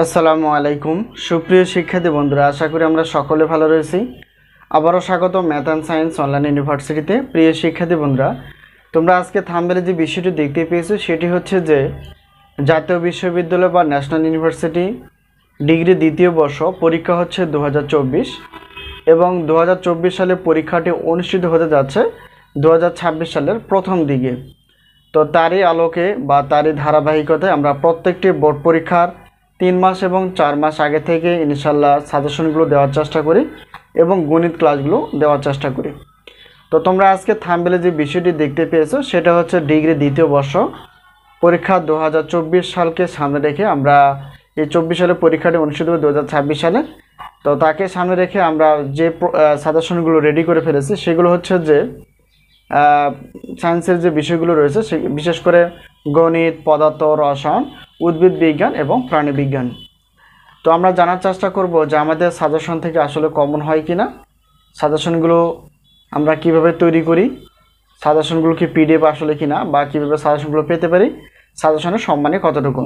আসসালামু আলাইকুম সুপ্রিয় শিক্ষার্থী বন্ধুরা, আশা করি আমরা সকলে ভালো রয়েছি। আবারও স্বাগত ম্যাথ অ্যান্ড সায়েন্স অনলাইন ইউনিভার্সিটিতে। প্রিয় শিক্ষার্থী বন্ধুরা, তোমরা আজকে থাম্বনেলে যে বিষয়টি দেখতে পেয়েছো সেটি হচ্ছে যে জাতীয় বিশ্ববিদ্যালয় বা ন্যাশনাল ইউনিভার্সিটি ডিগ্রি দ্বিতীয় বর্ষ পরীক্ষা হচ্ছে 2024 এবং 2024 সালে পরীক্ষাটি অনুষ্ঠিত হতে যাচ্ছে 2026 সালের প্রথম দিকে। তো তারই আলোকে বা তারই ধারাবাহিকতায় আমরা প্রত্যেকটি বোর্ড পরীক্ষার 3 মাস এবং 4 মাস আগে থেকে ইনশাল্লাহ সাজেশনগুলো দেওয়ার চেষ্টা করি এবং গণিত ক্লাসগুলো দেওয়ার চেষ্টা করি। তো তোমরা আজকে থাম্বনেলে যে বিষয়টি দেখতে পেয়েছো সেটা হচ্ছে ডিগ্রি দ্বিতীয় বর্ষ পরীক্ষা 2024 সালকে সামনে রেখে আমরা এই 24 সালে পরীক্ষাটি অনুষ্ঠিত হবে 2026 সালে। তো তাকে সামনে রেখে আমরা যে সাজেশনগুলো রেডি করে ফেলেছি সেগুলো হচ্ছে যে সায়েন্সের যে বিষয়গুলো রয়েছে সে বিশেষ করে গণিত, পদার্থ, রসায়ন, উদ্ভিদ বিজ্ঞান এবং প্রাণী বিজ্ঞান। তো আমরা জানার চেষ্টা করব যে আমাদের সাজেশন থেকে আসলে কমন হয় কিনা, সাজেশনগুলো আমরা কিভাবে তৈরি করি, সাজেশনগুলো কি পিডিএফ আসলে কিনা, বা কীভাবে সাজেশনগুলো পেতে পারি, সাজেশনের সম্মানে কতটুকু।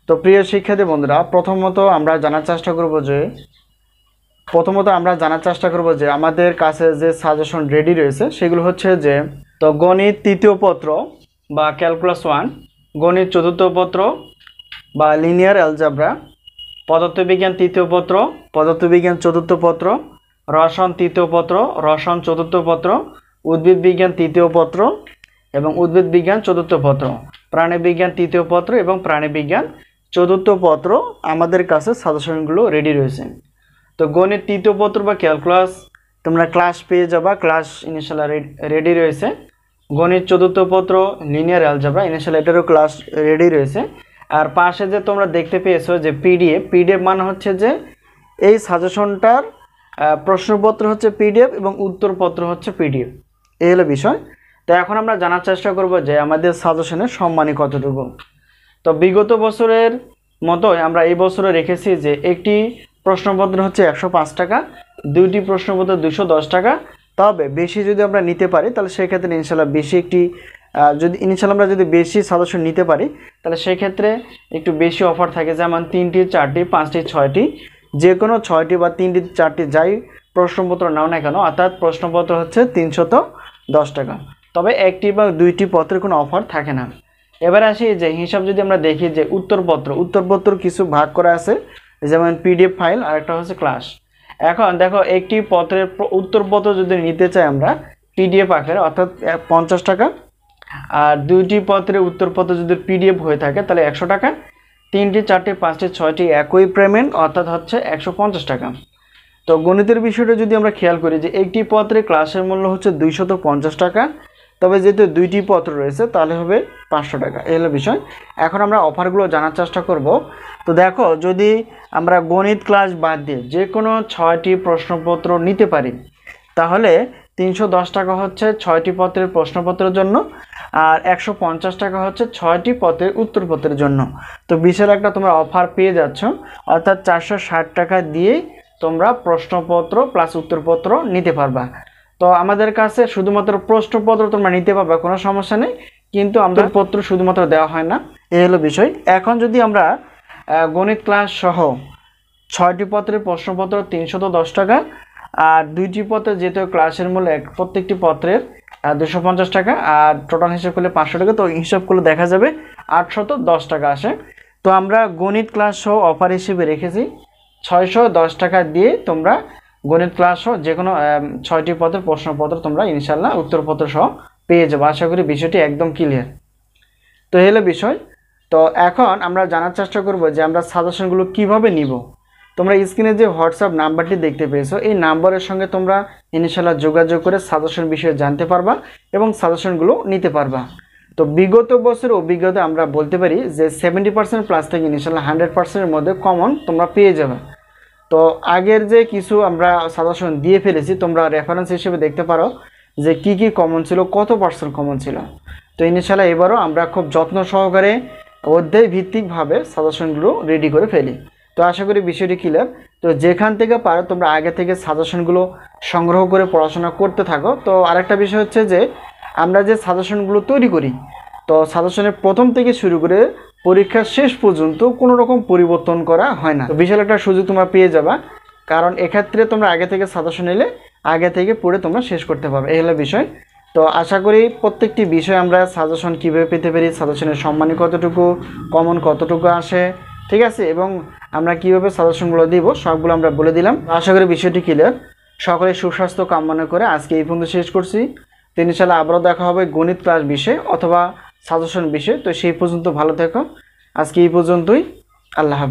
তো প্রিয় শিক্ষার্থী বন্ধুরা, প্রথমত আমরা জানার চেষ্টা করব যে আমাদের কাছে যে সাজেশন রেডি রয়েছে সেগুলো হচ্ছে যে তো গণিত তৃতীয় পত্র বা ক্যালকুলাস 1, গণিত চতুর্থ পত্র বা লিনিয়ার অ্যালজেব্রা, পদার্থবিজ্ঞান তৃতীয় পত্র, পদার্থবিজ্ঞান চতুর্থ পত্র, রসায়ন তৃতীয় পত্র, রসায়ন চতুর্থ পত্র, উদ্ভিদ বিজ্ঞান তৃতীয় পত্র এবং উদ্ভিদ বিজ্ঞান চতুর্থ পত্র, প্রাণীবিজ্ঞান তৃতীয় পত্র এবং প্রাণীবিজ্ঞান চতুর্থ পত্র আমাদের কাছে সাজেশনগুলো রেডি রয়েছে। তো গণিত তৃতীয় পত্র বা ক্যালকুলাস তোমরা ক্লাস পেয়ে যাবা, ক্লাস ইনিশিয়াল রেডি রয়েছে। গণিত চতুর্থ পত্র, লিনিয়ার অ্যালজেব্রা ইনিশিয়াল এটারও ক্লাস রেডি রয়েছে। আর পাশে যে তোমরা দেখতে পেয়েছো যে পিডিএফ মানে হচ্ছে যে এই সাজেশনটার প্রশ্নপত্র হচ্ছে পিডিএফ এবং উত্তরপত্র হচ্ছে পিডিএফ, এই হলো বিষয়। তো এখন আমরা জানার চেষ্টা করব যে আমাদের সাজেশনের সম্মানী কতটুকু। তো বিগত বছরের মতোই আমরা এই বছরে রেখেছি যে একটি প্রশ্নপত্র হচ্ছে 105 টাকা, দুইটি প্রশ্নপত্র 210 টাকা। তবে বেশি যদি আমরা নিতে পারি তাহলে সেক্ষেত্রে ইনশাল্লাহ আমরা যদি বেশি সাজেশন নিতে পারি তাহলে সেক্ষেত্রে একটু বেশি অফার থাকে, যেমন 3টি 4টি 5টি 6টি, যে কোনো 6টি বা 3টি 4টি যাই প্রশ্নপত্র নাও না কেন, অর্থাৎ প্রশ্নপত্র হচ্ছে 310 টাকা। তবে একটি বা দুইটি পত্রের কোনো অফার থাকে না। এবার আসি যে হিসাব যদি আমরা দেখি যে উত্তরপত্র কিছু ভাগ করা আছে, যেমন পিডিএফ ফাইল আর একটা হচ্ছে ক্লাস। এখন দেখো একটি পত্রের উত্তরপত্র যদি নিতে চাই আমরা পিডিএফ আকারে অর্থাৎ 50 টাকা, আর দুইটি পত্রের উত্তরপত্র যদি পিডিএফ হয়ে থাকে তাহলে 100 টাকা, 3টি 4টি 5টি 6টি একই পেমেন্ট অর্থাৎ হচ্ছে 150 টাকা। তো গণিতের বিষয়টা যদি আমরা খেয়াল করি যে একটি পত্রে ক্লাসের মূল্য হচ্ছে 250 টাকা, তবে যেহেতু দুইটি পত্র রয়েছে তাহলে হবে 500 টাকা, এই হলো বিষয়। এখন আমরা অফারগুলো জানার চেষ্টা করব। তো দেখো, যদি আমরা গণিত ক্লাস বাদ দিয়ে যে কোনো 6টি প্রশ্নপত্র নিতে পারি তাহলে 310 টাকা হচ্ছে 6টি পত্রের প্রশ্নপত্রের জন্য, আর 150 টাকা হচ্ছে 6টি পত্রের উত্তরপত্রের জন্য। তো বিশাল একটা তোমরা অফার পেয়ে যাচ্ছ, অর্থাৎ 460 টাকা দিয়ে তোমরা প্রশ্নপত্র প্লাস উত্তরপত্র নিতে পারবা। তো আমাদের কাছে শুধুমাত্র প্রশ্নপত্র তোমরা নিতে পারবা, কোনো সমস্যা নেই, কিন্তু আমাদের পত্র শুধুমাত্র দেওয়া হয় না, এই হলো বিষয়। এখন যদি আমরা গণিত ক্লাস সহ 6টি পত্রের প্রশ্নপত্র 310 টাকা, আর দুইটি পত্রের যেহেতু ক্লাসের মূল্য প্রত্যেকটি পত্রের 250 টাকা, আর টোটাল হিসাব করলে 500 টাকা, তো হিসাব করলে দেখা যাবে 810 টাকা আসে। তো আমরা গণিত ক্লাস সহ অফার হিসেবে রেখেছি 610 টাকা দিয়ে তোমরা গণিত ক্লাস সহ যে কোনো 6টি পত্রের প্রশ্নপত্র তোমরা ইনশাল্লাহ উত্তরপত্র সহ পেয়ে যাবো। আশা করি বিষয়টি একদম ক্লিয়ার। তো এই হলো বিষয়। তো এখন আমরা জানার চেষ্টা করব যে আমরা সাজেশনগুলো কিভাবে নিব। তোমরা স্ক্রিনে যে হোয়াটসঅ্যাপ নাম্বারটি দেখতে পেয়েছো এই নাম্বারের সঙ্গে তোমরা ইনশাল্লাহ যোগাযোগ করে সাজেশন বিষয়ে জানতে পারবা এবং সাজেশনগুলো নিতে পারবা। তো বিগত বছরের অভিজ্ঞতা আমরা বলতে পারি যে 70% প্লাস থেকে ইনশাল্লাহ 100%-এর মধ্যে কমন তোমরা পেয়ে যাবে। তো আগের যে কিছু আমরা সাজেশন দিয়ে ফেলেছি, তোমরা রেফারেন্স হিসেবে দেখতে পারো যে কি কি কমন ছিল, কত পার্সেন্ট কমন ছিল। তো ইনশাল্লাহ এবারও আমরা খুব যত্ন সহকারে অধ্যায় ভিত্তিকভাবে সাজেশনগুলো রেডি করে ফেলি। তো আশা করি বিষয়টি ক্লিয়ার। তো যেখান থেকে পারো তোমরা আগে থেকে সাজেশনগুলো সংগ্রহ করে পড়াশোনা করতে থাকো। তো আরেকটা বিষয় হচ্ছে যে আমরা যে সাজেশনগুলো তৈরি করি, তো সাজেশনের প্রথম থেকে শুরু করে পরীক্ষার শেষ পর্যন্ত কোনো রকম পরিবর্তন করা হয় না। তো বিশাল একটা সুযোগ তোমরা পেয়ে যাবা, কারণ এক্ষেত্রে তোমরা আগে থেকে সাজেশন নিলে আগে থেকে পড়ে তোমরা শেষ করতে পারবে, এই হলো বিষয়। তো আশা করি প্রত্যেকটি বিষয় আমরা সাজেশন কীভাবে পেতে পারি, সাজেশনের সম্মানী কতটুকু, কমন কতটুকু আসে, ঠিক আছে, এবং আমরা কীভাবে সাজেশনগুলো দিব সবগুলো আমরা বলে দিলাম। আশা করি বিষয়টি ক্লিয়ার। সকলে সুস্বাস্থ্য কামনা করে আজকে এই পর্যন্ত শেষ করছি। তো ইনশাআল্লাহ আবারও দেখা হবে গণিত ক্লাস বিষয়ে অথবা সাজেশন বিষয়ে। তো সেই পর্যন্ত ভালো থেকো, আজকে এই পর্যন্তই, আল্লাহ হাফেজ।